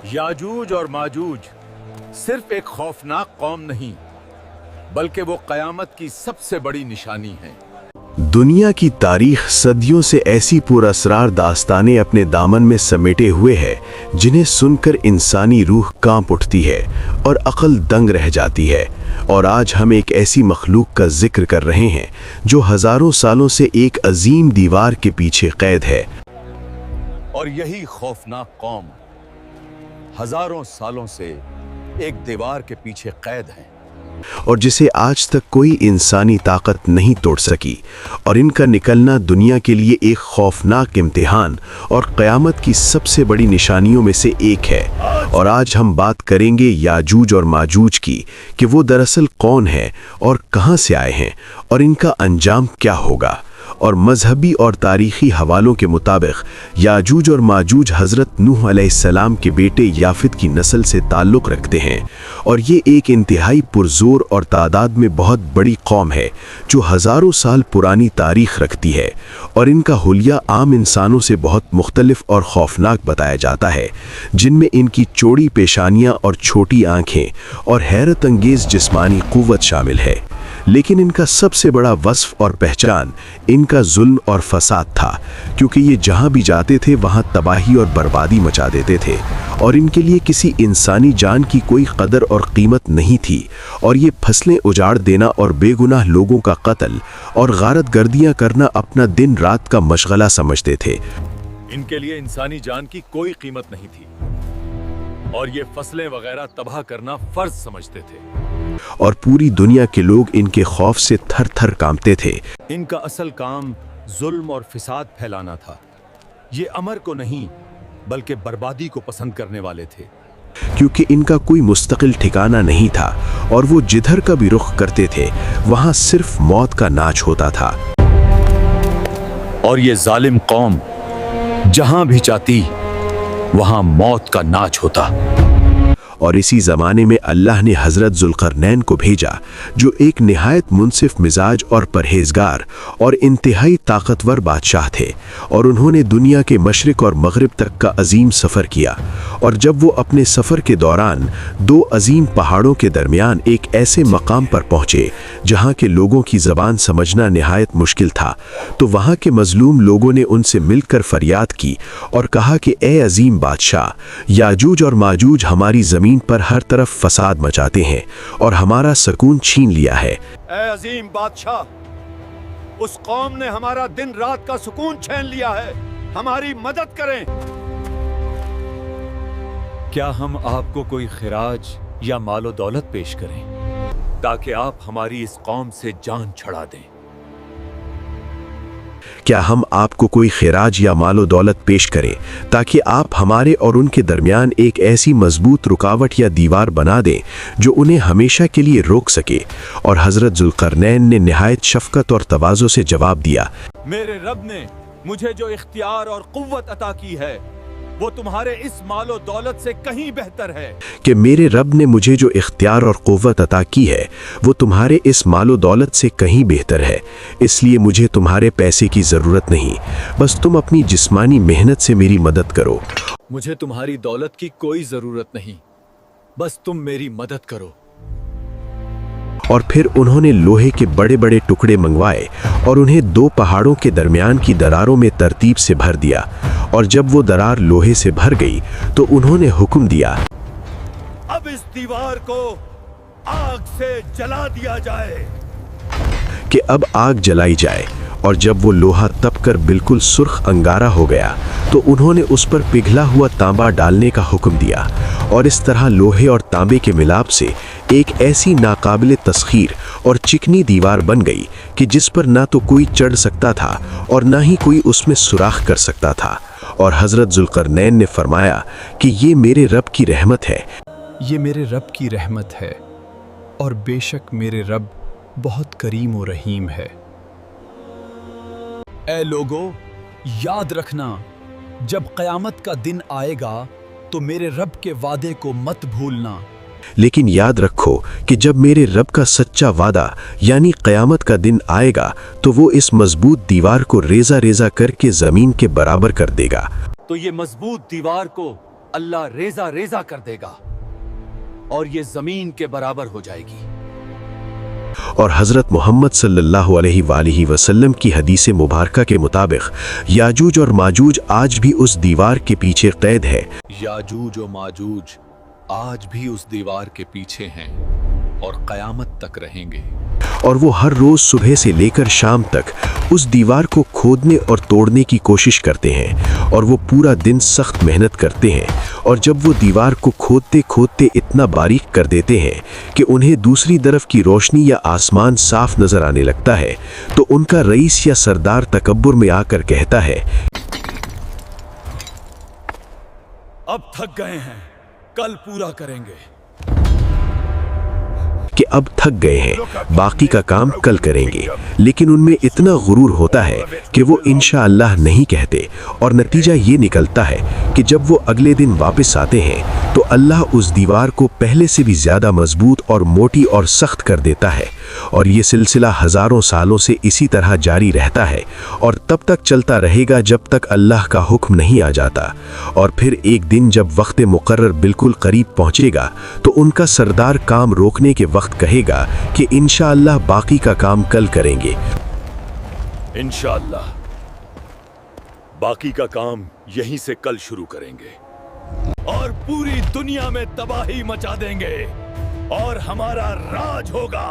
याजूज और माजूज सिर्फ एक खौफनाक कौम नहीं बल्कि वो क़यामत की सबसे बड़ी निशानी है। दुनिया की तारीख सदियों से ऐसी पुरअसरार दास्तानें अपने दामन में समेटे हुए है जिन्हें सुनकर इंसानी रूह कांप उठती है और अक्ल दंग रह जाती है। और आज हम एक ऐसी मखलूक का जिक्र कर रहे हैं जो हजारों सालों से एक अजीम दीवार के पीछे कैद है। और यही खौफनाक कौम हजारों सालों से एक दीवार के पीछे कैद है और जिसे आज तक कोई इंसानी ताकत नहीं तोड़ सकी। और इनका निकलना दुनिया के लिए एक खौफनाक इम्तिहान और क़यामत की सबसे बड़ी निशानियों में से एक है। और आज हम बात करेंगे याजूज और माजूज की कि वो दरअसल कौन है और कहां से आए हैं और इनका अंजाम क्या होगा। और मजहबी और तारीखी हवालों के मुताबिक याजूज और माजूज हज़रत नूह अलैहिस्सलाम के बेटे याफित की नस्ल से ताल्लुक़ रखते हैं। और ये एक इंतहाई पुरजोर और तादाद में बहुत बड़ी कौम है जो हज़ारों साल पुरानी तारीख रखती है। और इनका हुलिया आम इंसानों से बहुत मुख्तलिफ और खौफनाक बताया जाता है, जिनमें इनकी चौड़ी पेशानियाँ और छोटी आँखें और हैरत अंगेज़ जिस्मानी क़ुव्वत शामिल है। लेकिन इनका सबसे बड़ा वस्फ और पहचान इनका जुल्म और फसाद था, क्योंकि ये जहाँ भी जाते थे वहाँ तबाही और बर्बादी मचा देते थे और इनके लिए किसी इंसानी जान की कोई कदर और कीमत नहीं थी। और ये फसलें उजाड़ देना और बेगुनाह लोगों का कत्ल और गारत गर्दियाँ करना अपना दिन रात का मशगला समझते थे। इनके लिए इंसानी जान की कोई कीमत नहीं थी और ये फसलें वगैरह तबाह करना फर्ज समझते थे। और पूरी दुनिया के लोग इनके खौफ से थर थर कांपते थे। इनका असल काम जुल्म और फिसाद फैलाना था। ये अमर को नहीं बल्कि बर्बादी को पसंद करने वाले थे, क्योंकि इनका कोई मुस्तकिल ठिकाना नहीं था और वो जिधर का भी रुख करते थे वहां सिर्फ मौत का नाच होता था। और ये जालिम कौम जहां भी जाती वहां मौत का नाच होता। और इसी ज़माने में अल्लाह ने हज़रत ज़ुल्क़रनैन को भेजा, जो एक निहायत मुनसिफ मिजाज और परहेजगार और इंतहाई ताकतवर बादशाह थे। और उन्होंने दुनिया के मशरिक़ और मग़रिब तक का अजीम सफ़र किया। और जब वो अपने सफ़र के दौरान दो अजीम पहाड़ों के दरमियान एक ऐसे मकाम पर पहुँचे जहाँ के लोगों की ज़बान समझना निहायत मुश्किल था, तो वहाँ के मज़लूम लोगों ने उनसे मिलकर फरियाद की और कहा कि ए अजीम बादशाह, याजूज और माजूज हमारी ज़मीन पर हर तरफ फसाद मचाते हैं और हमारा सुकून छीन लिया है। ए अजीम बादशाह, उस कौम ने हमारा दिन रात का सुकून छीन लिया है, हमारी मदद करें। क्या हम आपको कोई खिराज या मालो दौलत पेश करें ताकि आप हमारी इस कौम से जान छुड़ा दें? क्या हम आपको कोई खिराज या मालो दौलत पेश करें ताकि आप हमारे और उनके दरमियान एक ऐसी मजबूत रुकावट या दीवार बना दें जो उन्हें हमेशा के लिए रोक सके? और हज़रत ज़ुल्क़रनैन ने निहायत शफ़क़त और तवाज़ो से जवाब दिया, मेरे रब ने मुझे जो इख्तियार और क़ुव्वत अता की है वो तुम्हारे इस मालो दौलत से कहीं बेहतर है। कि मेरे रब ने मुझे जो इख्तियार और क़ुव्वत अता की है वो तुम्हारे इस मालो दौलत से कहीं बेहतर है। इसलिए मुझे तुम्हारे पैसे की ज़रूरत नहीं, बस तुम अपनी जिस्मानी मेहनत से मेरी मदद करो। मुझे तुम्हारी दौलत की कोई ज़रूरत नहीं, बस तुम मेरी मदद करो। और फिर उन्होंने लोहे के बड़े बड़े टुकड़े मंगवाए और उन्हें दो पहाड़ों के दरमियान की दरारों में तरतीब से भर दिया। और जब वो दरार लोहे से भर गई तो उन्होंने हुक्म दिया, अब इस दीवार को आग से जला दिया जाए। कि अब आग जलाई जाए। और जब वो लोहा तपकर बिल्कुल सुर्ख अंगारा हो गया तो उन्होंने उस पर पिघला हुआ तांबा डालने का हुक्म दिया। और इस तरह लोहे और तांबे के मिलाप से एक ऐसी नाकाबिले तस्खीर और चिकनी दीवार बन गई कि जिस पर ना तो कोई चढ़ सकता था और ना ही कोई उसमें सुराख कर सकता था। और हज़रत ज़ुल्क़रनैन ने फरमाया कि ये मेरे रब की रहमत है। ये मेरे रब की रहमत है और बेशक मेरे रब बहुत करीम और रहीम है। ए लोगो, याद रखना, जब क़यामत का दिन आएगा तो मेरे रब के वादे को मत भूलना। लेकिन याद रखो कि जब मेरे रब का सच्चा वादा यानी क़यामत का दिन आएगा तो वो इस मजबूत दीवार को रेजा रेजा करके ज़मीन के बराबर कर देगा। तो ये मजबूत दीवार को अल्लाह रेजा रेजा कर देगा और ये जमीन के बराबर हो जाएगी। और हज़रत मोहम्मद सल्लल्लाहु अलैहि वसल्लम की हदीस मुबारका के मुताबिक याजूज और माजूज आज भी उस दीवार के पीछे कैद है। याजूज और माजूज आज भी उस दीवार के पीछे हैं और क़यामत तक रहेंगे। और वो हर रोज सुबह से लेकर शाम तक उस दीवार को खोदने और तोड़ने की कोशिश करते हैं और वो पूरा दिन सख्त मेहनत करते हैं। और जब वो दीवार को खोदते खोदते इतना बारीक कर देते हैं कि उन्हें दूसरी तरफ की रोशनी या आसमान साफ नजर आने लगता है, तो उनका रईस या सरदार तकब्बुर में आकर कहता है, अब थक गए हैं, कल पूरा करेंगे। कि अब थक गए हैं, बाकी का काम कल करेंगे। लेकिन उनमें इतना गुरूर होता है कि वो इंशाअल्लाह नहीं कहते, और नतीजा ये निकलता है कि जब वो अगले दिन वापस आते हैं तो अल्लाह उस दीवार को पहले से भी ज़्यादा मजबूत और मोटी और सख्त कर देता है। और ये सिलसिला हज़ारों सालों से इसी तरह जारी रहता है और तब तक चलता रहेगा जब तक अल्लाह का हुक्म नहीं आ जाता। और फिर एक दिन जब वक्त मुकर्रर बिल्कुल करीब पहुँचेगा तो उनका सरदार काम रोकने के वक्त कहेगा कि इंशाअल्लाह बाकी का काम कल करेंगे। इंशाअल्लाह बाकी का काम यहीं से कल शुरू करेंगे और पूरी दुनिया में तबाही मचा देंगे और हमारा राज होगा।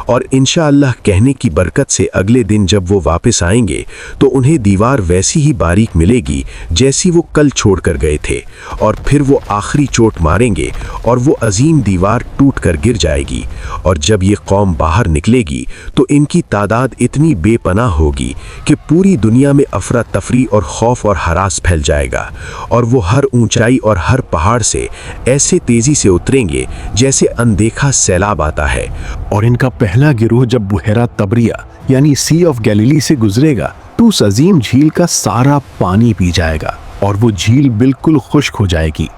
और इंशाअल्लाह कहने की बरकत से अगले दिन जब वो वापस आएंगे तो उन्हें दीवार वैसी ही बारीक मिलेगी जैसी वो कल छोड़कर गए थे। और फिर वो आखिरी चोट मारेंगे और वो अजीम दीवार टूट कर गिर जाएगी। और जब ये कौम बाहर निकलेगी तो इनकी तादाद इतनी बेपनाह होगी कि पूरी दुनिया में अफरा तफरी और खौफ और हरास फैल जाएगा। और वो हर ऊंचाई और हर पहाड़ से ऐसे तेजी से उतरेंगे जैसे अनदेखा सैलाब आता है। और इनका पहला गिरोह जब बुहेरा तबरिया यानी सी ऑफ गैलीली से गुजरेगा तो उस अजीम झील का सारा पानी पी जाएगा और वो झील बिल्कुल खुश्क हो जाएगी।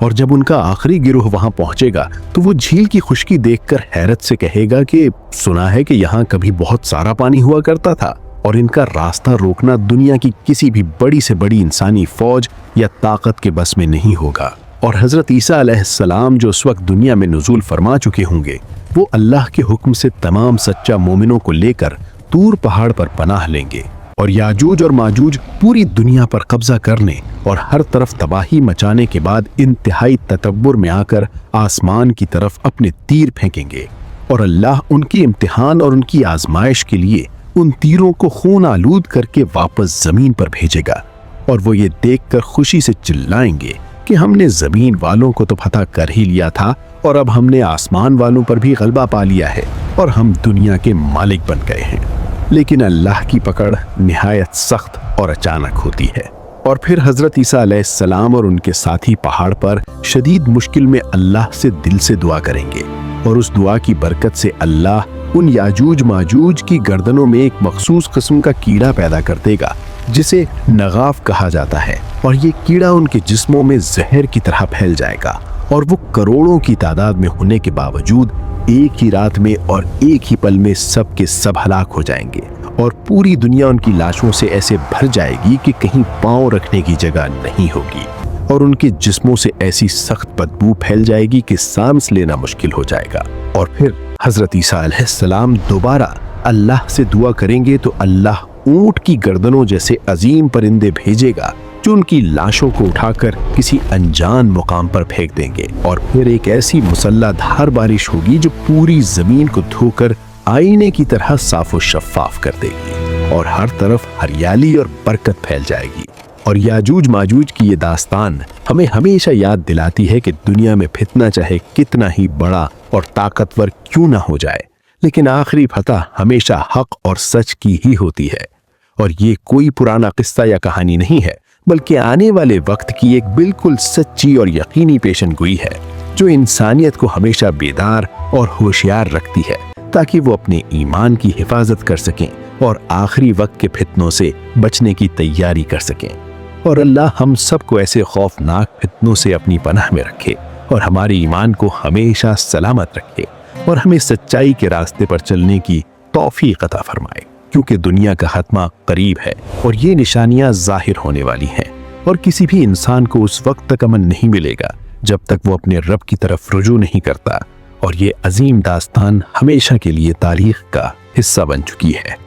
और जब उनका आखिरी गिरोह वहां पहुंचेगा तो वो झील की खुश्की देखकर हैरत से कहेगा कि सुना है कि यहाँ कभी बहुत सारा पानी हुआ करता था। और इनका रास्ता रोकना दुनिया की किसी भी बड़ी से बड़ी इंसानी फौज या ताकत के बस में नहीं होगा। और हजरत ईसा अलैहिस्सलाम जो उस वक्त दुनिया में नुज़ूल फरमा चुके होंगे, वो अल्लाह के हुक्म से तमाम सच्चा मोमिनों को लेकर तूर पहाड़ पर पनाह लेंगे। और याजूज और माजूज पूरी दुनिया पर कब्जा करने और हर तरफ तबाही मचाने के बाद इंतहाई तकब्बुर में आकर आसमान की तरफ अपने तीर फेंकेंगे। और अल्लाह उनकी इम्तिहान और उनकी आजमाइश के लिए उन तीरों को खून आलूद करके वापस जमीन पर भेजेगा। और वो ये देखकर खुशी से चिल्लाएंगे कि हमने जमीन वालों को तो फतह कर ही लिया था और अब हमने आसमान वालों पर भी गलबा पा लिया है और हम दुनिया के मालिक बन गए हैं। लेकिन अल्लाह की पकड़ निहायत सख्त और अचानक होती है। और फिर हजरत ईसा अलैहिस्सलाम और उनके साथी पहाड़ पर शदीद मुश्किल में अल्लाह से दिल से दुआ करेंगे। और उस दुआ की बरकत से अल्लाह उन याजूज माजूज की गर्दनों में एक मखसूस किस्म का कीड़ा पैदा कर देगा जिसे नगाफ कहा जाता है। और ये कीड़ा उनके जिस्मों में जहर की तरह फैल जाएगा और वो करोड़ों की तादाद में होने के बावजूद एक ही रात में और एक ही पल में सब के सब हलाक हो जाएंगे। और पूरी दुनिया उनकी लाशों से ऐसे भर जाएगी कि कहीं पांव रखने की जगह नहीं होगी। और उनके जिस्मों से ऐसी सख्त बदबू फैल जाएगी कि सांस लेना मुश्किल हो जाएगा। और फिर हजरत ईसा अलैहिस्सलाम दोबारा अल्लाह से दुआ करेंगे तो अल्लाह ऊंट की गर्दनों जैसे अजीम परिंदे भेजेगा जो उनकी लाशों को उठाकर किसी अनजान मुकाम पर फेंक देंगे। और फिर एक ऐसी मुसल्लाधार बारिश होगी जो पूरी जमीन को धोकर आईने की तरह साफ और शफाफ कर देगी और हर तरफ हरियाली और बरकत फैल जाएगी। और याजूज माजूज की ये दास्तान हमें हमेशा याद दिलाती है कि दुनिया में फितना चाहे कितना ही बड़ा और ताकतवर क्यों ना हो जाए, लेकिन आखिरी फतह हमेशा हक और सच की ही होती है। और ये कोई पुराना किस्सा या कहानी नहीं है, बल्कि आने वाले वक्त की एक बिल्कुल सच्ची और यकीनी पेशनगोई है जो इंसानियत को हमेशा बेदार और होशियार रखती है ताकि वो अपने ईमान की हिफाजत कर सकें और आखिरी वक्त के फितनों से बचने की तैयारी कर सकें। और अल्लाह हम सबको ऐसे खौफनाक फितनों से अपनी पनाह में रखे और हमारे ईमान को हमेशा सलामत रखे और हमें सच्चाई के रास्ते पर चलने की तौफीक अता फरमाए, क्योंकि दुनिया का खात्मा करीब है और ये निशानियां जाहिर होने वाली हैं। और किसी भी इंसान को उस वक्त तक अमन नहीं मिलेगा जब तक वो अपने रब की तरफ रुजू नहीं करता। और ये अजीम दास्तान हमेशा के लिए तारीख का हिस्सा बन चुकी है।